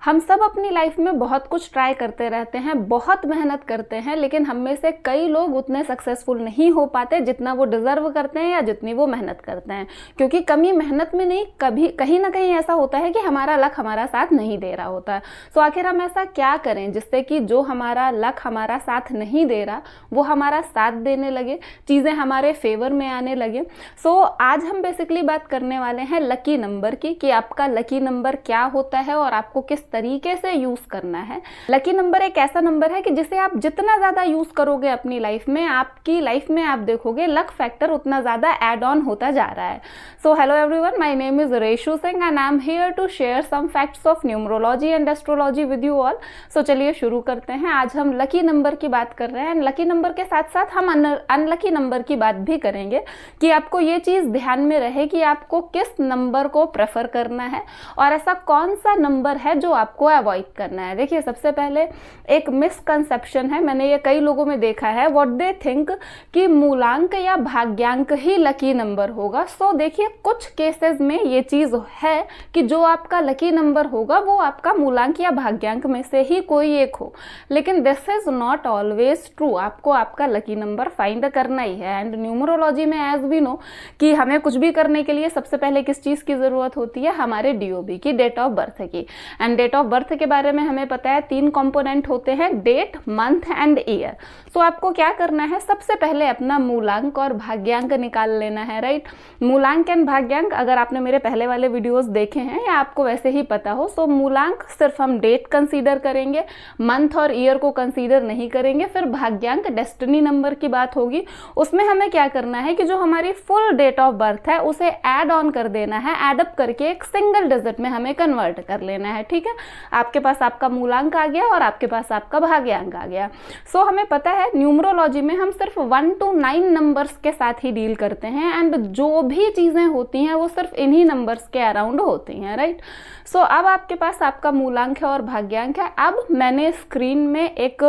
हम सब अपनी लाइफ में बहुत कुछ ट्राई करते रहते हैं, बहुत मेहनत करते हैं, लेकिन हम में से कई लोग उतने सक्सेसफुल नहीं हो पाते जितना वो डिज़र्व करते हैं या जितनी वो मेहनत करते हैं। क्योंकि कमी मेहनत में नहीं, कभी कहीं ना कहीं ऐसा होता है कि हमारा लक हमारा साथ नहीं दे रहा होता है। सो आखिर हम ऐसा क्या करें जिससे कि जो हमारा लक हमारा साथ नहीं दे रहा वो हमारा साथ देने लगे, चीज़ें हमारे फेवर में आने लगे। सो आज हम बेसिकली बात करने वाले हैं लकी नंबर की, कि आपका लकी नंबर क्या होता है और आपको किस तरीके से यूज करना है। लकी नंबर एक ऐसा नंबर है कि जिसे आप जितना ज्यादा यूज करोगे अपनी लाइफ में, आपकी लाइफ में आप देखोगे लक फैक्टर उतना ज्यादा एड ऑन होता जा रहा है। So hello everyone, my name is Reshu Singh and I am here to share some facts of numerology and astrology with you all. So चलिए शुरू करते हैं। आज हम लकी नंबर की बात कर रहे हैं एंड लकी नंबर के साथ साथ हम अनलकी नंबर की बात भी करेंगे कि आपको ये चीज ध्यान में रहे कि आपको किस नंबर को प्रेफर करना है और ऐसा कौन सा नंबर है जो आपको अवॉइड करना है। देखिए, सबसे पहले एक मिसकंसेप्शन है, मैंने ये कई लोगों में देखा है, व्हाट दे थिंक कि मूलांक या भाग्यांक ही लकी नंबर होगा। सो देखिए, कुछ केसेस में ये चीज है कि जो आपका लकी नंबर होगा वो आपका मूलांक या भाग्यांक में से ही कोई एक हो, लेकिन this is not always true. आपको आपका लकी नंबर फाइंड करना ही है। एंड न्यूमरोलॉजी में एज वी नो कि हमें कुछ भी करने के लिए सबसे पहले किस चीज की जरूरत होती है, हमारे डीओबी की, डेट ऑफ बर्थ की। एंड डेट ऑफ बर्थ के बारे में हमें पता है 3 कंपोनेंट होते हैं, डेट, मंथ एंड ईयर। सो आपको क्या करना है, सबसे पहले अपना मूलांक और भाग्यांक निकाल लेना है, राइट। मूलांक एंड भाग्यांक अगर आपने मेरे पहले वाले वीडियोस देखे हैं या आपको वैसे ही पता हो, सो मूलांक सिर्फ हम डेट कंसीडर करेंगे, मंथ और ईयर को कंसीडर नहीं करेंगे। फिर भाग्यांक डेस्टिनी नंबर की बात होगी, उसमें हमें क्या करना है कि जो हमारी फुल डेट ऑफ बर्थ है उसे ऐड ऑन कर देना है, एडअप करके एक सिंगल डिजिट में हमें कन्वर्ट कर लेना है, ठीक है। आपके पास आपका मूलांक आ गया और आपके पास आपका भाग्यांक आ गया। सो हमें पता है न्यूमरोलॉजी में हम सिर्फ 1 to 9 नंबर्स के साथ ही डील करते हैं एंड जो भी चीजें होती हैं वो सिर्फ इन्हीं नंबर्स के अराउंड होती हैं, राइट। सो अब आपके पास आपका मूलांक है और भाग्यांक है। अब मैंने स्क्रीन में एक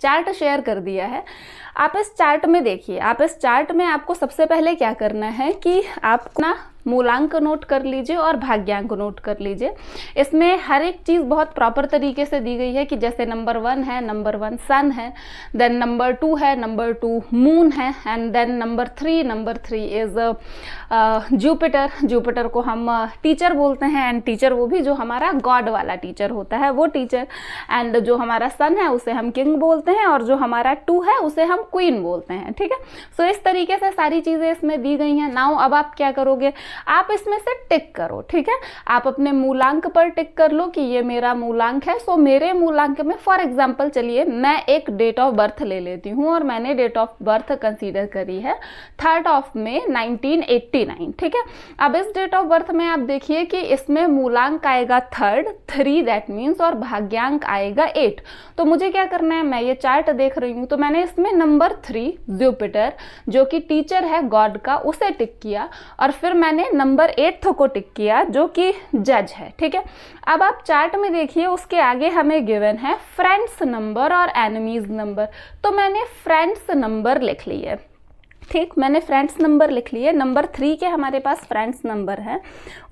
चार्ट शेयर कर दिया है, आप इस चार्ट में देखिए। आप इस चार्ट में आपको सबसे पहले क्या करना है कि आप ना मूलांक नोट कर लीजिए और भाग्यांक नोट कर लीजिए। इसमें हर एक चीज़ बहुत प्रॉपर तरीके से दी गई है कि जैसे नंबर 1 है, नंबर 1 सन है, देन नंबर 2 है, नंबर 2 मून है, and then number 3 is Jupiter. Jupiter को हम टीचर बोलते हैं एंड टीचर वो भी जो हमारा गॉड वाला टीचर होता है वो टीचर। एंड जो हमारा सन है उसे हम किंग बोलते हैं और जो हमारा 2 है उसे हम क्वीन बोलते हैं, ठीक है। सो इस तरीके से सारी चीज़ें इसमें दी गई हैं। नाउ अब आप क्या करोगे, आप इसमें से टिक करो, ठीक है। आप अपने मूलांक पर टिक कर लो कि ये मेरा मूलांक है। सो मेरे मूलांक में फॉर एग्जांपल चलिए मैं एक डेट ऑफ बर्थ ले लेती हूँ और मैंने डेट ऑफ बर्थ कंसीडर करी है 3rd of May 1989, ठीक है। अब इस डेट ऑफ बर्थ में आप देखिए कि इसमें मूलांक आएगा 3 दैट मीन्स, और भाग्यांक आएगा 8। तो मुझे क्या करना है, मैं ये चार्ट देख रही हूँ तो मैंने इसमें नंबर 3 जुपिटर जो कि टीचर है गॉड का उसे टिक किया और फिर मैंने नंबर 8 को टिक किया जो कि जज है, ठीक है। अब आप चार्ट में देखिए उसके आगे हमें गिवन है फ्रेंड्स नंबर और एनिमीज नंबर, तो मैंने फ्रेंड्स नंबर लिख लिया, ठीक। मैंने फ्रेंड्स नंबर लिख लिए। नंबर 3 के हमारे पास फ्रेंड्स नंबर है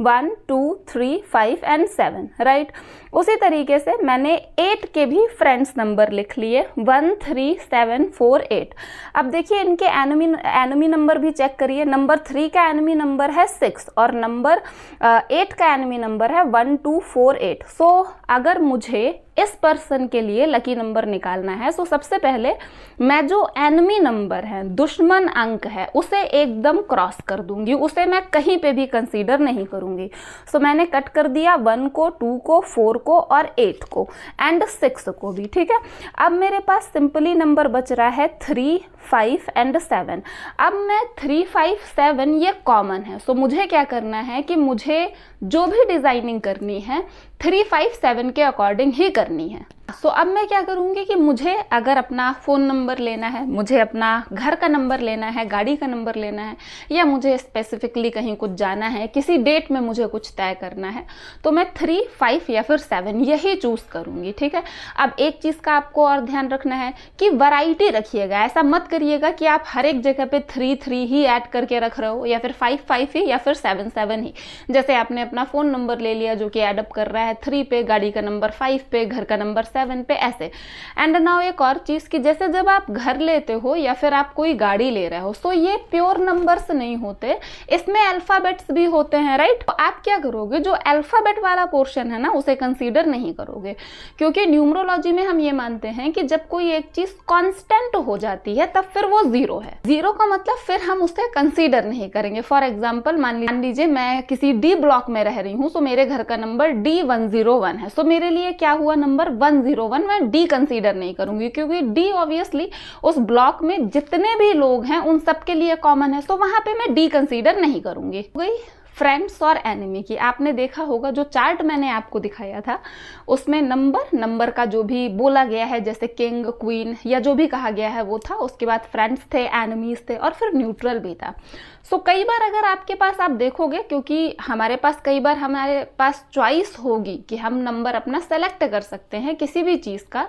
1 2 3 5 एंड 7, राइट। उसी तरीके से मैंने 8 के भी फ्रेंड्स नंबर लिख लिए 1 3 7 4 8। अब देखिए इनके एनिमी नंबर भी चेक करिए। नंबर 3 का एनिमी नंबर है 6 और नंबर 8 का एनिमी नंबर है 1 2 4 8। सो अगर मुझे इस पर्सन के लिए लकी नंबर निकालना है तो सबसे पहले मैं जो एनिमी नंबर है, दुश्मन अंक है, उसे एकदम क्रॉस कर दूंगी, उसे मैं कहीं पे भी कंसीडर नहीं करूंगी। सो मैंने कट कर दिया 1 को, 2 को, 4 को और 8 को एंड 6 को भी, ठीक है। अब मेरे पास सिंपली नंबर बच रहा है 3 5 एंड 7। अब मैं 3 5 7 ये कॉमन है, सो मुझे क्या करना है कि मुझे जो भी डिजाइनिंग करनी है 3 5 7 के अकॉर्डिंग ही करनी है। सो अब मैं क्या करूँगी कि मुझे अगर अपना फ़ोन नंबर लेना है, मुझे अपना घर का नंबर लेना है, गाड़ी का नंबर लेना है, या मुझे स्पेसिफिकली कहीं कुछ जाना है, किसी डेट में मुझे कुछ तय करना है, तो मैं 3 5 या फिर 7 यही चूज़ करूँगी, ठीक है। अब एक चीज़ का आपको और ध्यान रखना है कि वैरायटी रखिएगा। ऐसा मत करिएगा कि आप हर एक जगह पे 3 3 ही ऐड करके रख रहे हो या फिर 5 5 ही या फिर 7 7 ही। जैसे आपने अपना फ़ोन नंबर ले लिया जो कि एडअप कर रहा है 3 पे, गाड़ी का नंबर 5 पे, घर का नंबर 7 पे, ऐसे। एंड नाउ एक और चीज़ कि जैसे जब आप घर लेते हो या फिर आप कोई गाड़ी ले रहे हो, सो ये प्योर नंबर्स नहीं होते, इसमें अल्फ़ाबेट्स भी होते हैं, राइट। तो आप क्या करोगे, जो अल्फ़ाबेट वाला पोर्शन है ना उसे कंसीडर नहीं करोगे, क्योंकि न्यूमरोलॉजी में हम ये मानते हैं कि जब कोई एक चीज़ कांस्टेंट हो जाती है तब फिर वो जीरो है। जीरो का मतलब फिर हम उसे कंसीडर नहीं करेंगे। फॉर एग्जाम्पल मान लीजिए मैं किसी डी ब्लॉक में रह रही हूँ, सो मेरे घर का नंबर D101 है, सो मेरे लिए क्या हुआ, नंबर 101, मैं डी कंसीडर नहीं करूंगी, क्योंकि डी ऑब्वियसली उस ब्लॉक में जितने भी लोग हैं उन सबके लिए कॉमन है, सो वहां पे मैं डी कंसीडर नहीं करूंगी। फ्रेंड्स और एनिमी की आपने देखा होगा, जो चार्ट मैंने आपको दिखाया था उसमें नंबर का जो भी बोला गया है, जैसे किंग, क्वीन या जो भी कहा गया है वो था, उसके बाद फ्रेंड्स थे, एनिमीज थे और फिर न्यूट्रल भी था। सो कई बार अगर आपके पास आप देखोगे, क्योंकि हमारे पास चॉइस होगी कि हम नंबर अपना सेलेक्ट कर सकते हैं किसी भी चीज़ का,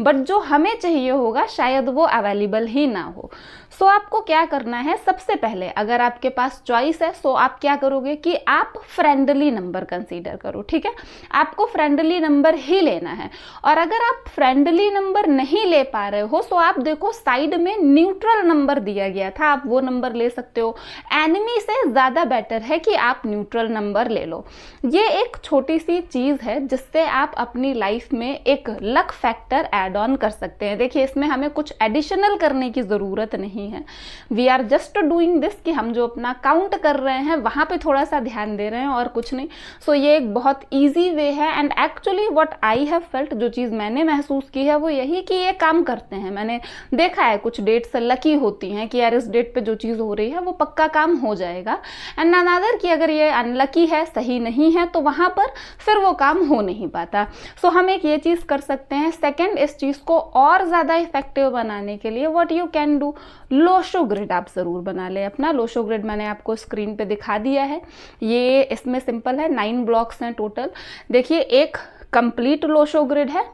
बट जो हमें चाहिए होगा शायद वो अवेलेबल ही ना हो। सो आपको क्या करना है, सबसे पहले अगर आपके पास चॉइस है सो आप क्या करोगे कि आप फ्रेंडली नंबर कंसीडर करो, ठीक है। आपको फ्रेंडली नंबर ही लेना है, और अगर आप फ्रेंडली नंबर नहीं ले पा रहे हो सो आप देखो साइड में न्यूट्रल नंबर दिया गया था, आप वो नंबर ले सकते हो। एनिमी से ज़्यादा बेटर है कि आप न्यूट्रल नंबर ले लो। ये एक छोटी सी चीज़ है जिससे आप अपनी लाइफ में एक लक फैक्टर ऐड ऑन कर सकते हैं। देखिए इसमें हमें कुछ एडिशनल करने की ज़रूरत नहीं है, we are just doing this कि हम जो अपना काउंट कर रहे हैं वहाँ पे थोड़ा सा ध्यान दे रहे हैं और कुछ नहीं। सो ये एक बहुत ईजी वे है, and actually what I have felt, जो चीज़ मैंने महसूस की है वो यही कि ये काम करते हैं। मैंने देखा है कुछ डेट्स लकी होती हैं कि यार इस डेट पे जो चीज़ हो रही है वो पक्का काम हो जाएगा, एंड अनदर कि अगर ये अनलकी है, सही नहीं है, तो वहाँ पर फिर वो काम हो नहीं पाता। सो हम एक ये चीज़ कर सकते हैं। सेकेंड, इस चीज़ को और ज़्यादा इफेक्टिव बनाने के लिए what you can do, Lo Shu grid आप ज़रूर बना लें अपना। लोशो ग्रिड मैंने आपको स्क्रीन पे दिखा दिया है, ये इसमें सिंपल है, 9 ब्लॉक्स हैं टोटल। देखिए एक कंप्लीट लोशो ग्रिड है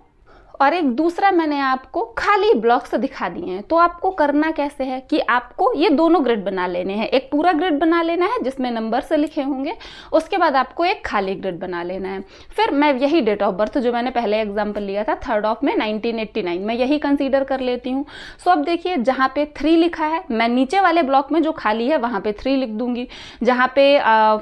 और एक दूसरा मैंने आपको खाली ब्लॉक्स दिखा दिए हैं। तो आपको करना कैसे है कि आपको ये दोनों ग्रिड बना लेने हैं, एक पूरा ग्रिड बना लेना है जिसमें नंबर से लिखे होंगे, उसके बाद आपको एक खाली ग्रिड बना लेना है। फिर मैं यही डेट ऑफ बर्थ जो मैंने पहले एग्जाम्पल लिया था 3rd ऑफ में 1989, मैं यही कंसीडर कर लेती हूँ। सो अब देखिए जहाँ पे 3 लिखा है, मैं नीचे वाले ब्लॉक में जो खाली है वहाँ पे 3 लिख दूंगी, जहाँ पे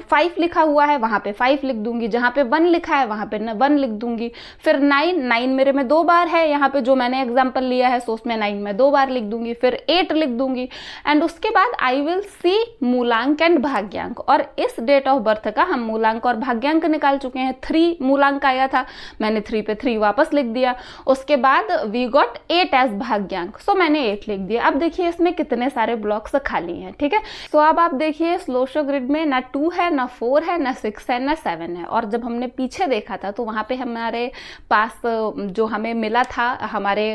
5 लिखा हुआ है वहाँ पे 5 लिख दूंगी, जहाँ पे 1 लिखा है वहाँ पे 1 लिख दूंगी। फिर 9 मेरे में 2 बार है, यहाँ पे जो मैंने एग्जांपल लिया है सो उसमें 9 में 2 बार लिख दूंगी, फिर 8 लिख दूंगी, एंड उसके बाद आई विल सी मूलांक एंड भाग्यांक। और इस डेट ऑफ बर्थ का हम मूलांक और भाग्यांक निकाल चुके हैं। 3 मूलांक आया था, मैंने 3 पे 3 वापस लिख दिया, उसके बाद वी गॉट 8 एज भाग्यांक, सो मैंने 8 लिख दिया। अब देखिए इसमें कितने सारे ब्लॉक्स खाली हैं, ठीक है। सो अब आप देखिए इस लोशो ग्रिड में ना 2 है, ना 4 है, ना 6 है, ना 7 है। और जब हमने पीछे देखा था तो वहाँ पे हमारे पास जो हमें मिला था हमारे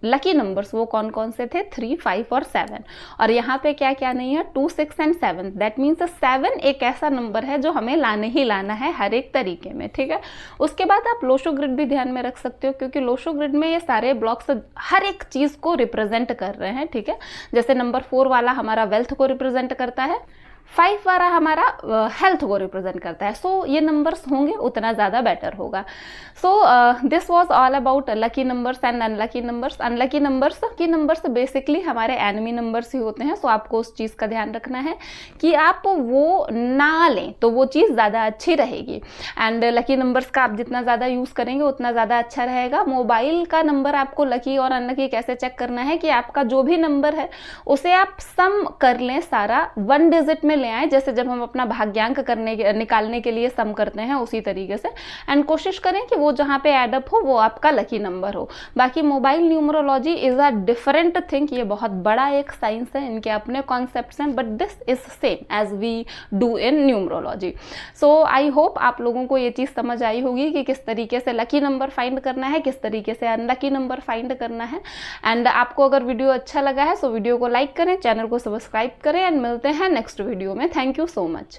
लकी नंबर्स वो कौन कौन से थे, 3, 5 और 7। और यहाँ पे क्या क्या नहीं है, 2, 6 एंड 7। दैट मीन्स 7 एक ऐसा नंबर है जो हमें लाने ही लाना है हर एक तरीके में, ठीक है। उसके बाद आप लोशो ग्रिड भी ध्यान में रख सकते हो, क्योंकि लोशो ग्रिड में ये सारे ब्लॉक्स हर एक चीज़ को रिप्रेजेंट कर रहे हैं, ठीक है। जैसे नंबर 4 वाला हमारा वेल्थ को रिप्रेजेंट करता है, 5 वाला हमारा हेल्थ को रिप्रेजेंट करता है। सो ये नंबर्स होंगे उतना ज़्यादा बेटर होगा। So this was all about lucky numbers and unlucky numbers. Unlucky numbers की नंबर्स बेसिकली हमारे एनिमी नंबर्स ही होते हैं। सो आपको उस चीज़ का ध्यान रखना है कि आप वो ना लें तो वो चीज़ ज़्यादा अच्छी रहेगी। एंड लकी नंबर्स का आप जितना ज़्यादा यूज़ करेंगे उतना ज़्यादा अच्छा रहेगा। मोबाइल का नंबर आपको लकी और अनलकी कैसे चेक करना है कि आपका जो भी नंबर है उसे आप सम कर लें, सारा 1 डिजिट में ले आए, जैसे जब हम अपना भाग्यांक निकालने के लिए सम करते हैं उसी तरीके से। एंड कोशिश करें कि वो जहाँ पे एड अप हो वो आपका लकी नंबर हो। बाकी mobile numerology is a different thing, ये बहुत बड़ा एक साइंस है, इनके अपने कॉन्सेप्ट्स हैं, but this is same as we do in numerology. So I hope आप लोगों को ये चीज़ समझ आई होगी कि किस तरीके से लकी नंबर फाइंड करना है, किस तरीके से अनलकी नंबर फाइंड करना है। एंड आपको अगर वीडियो अच्छा लगा है सो वीडियो को लाइक करें, चैनल को सब्सक्राइब करें, एंड मिलते हैं नेक्स्ट वीडियो में। Thank you so much.